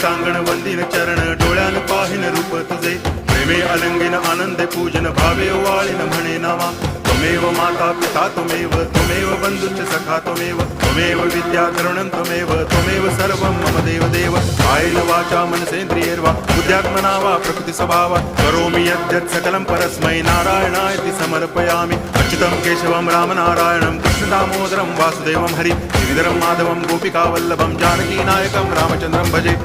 सांगण वंदिन चरण डोळ्यान पाहिन रूप तुझे प्रेमे अलंगिन आनंदे पूजन भावे वाळीन म्हणे नामा त्वमेव माता पिता त्वमेव बंधुश्च सखा त्वमेव विद्या तरुणं त्वमेव सर्वं मम देव कायेन वाचा मनसेन्द्रियैर्वा बुद्ध्यात्मना वा प्रकृति स्वभावात् करोमि यद्यत् सकलं परस्मै नारायणायति समर्पयामि अच्युतं केशवं रामनारायणं कृष्णदामोदरं वासुदेवं हरि गिरिधरं माधवं गोपिकावल्लभं जानकीनायकं रामचन्द्रं भजे।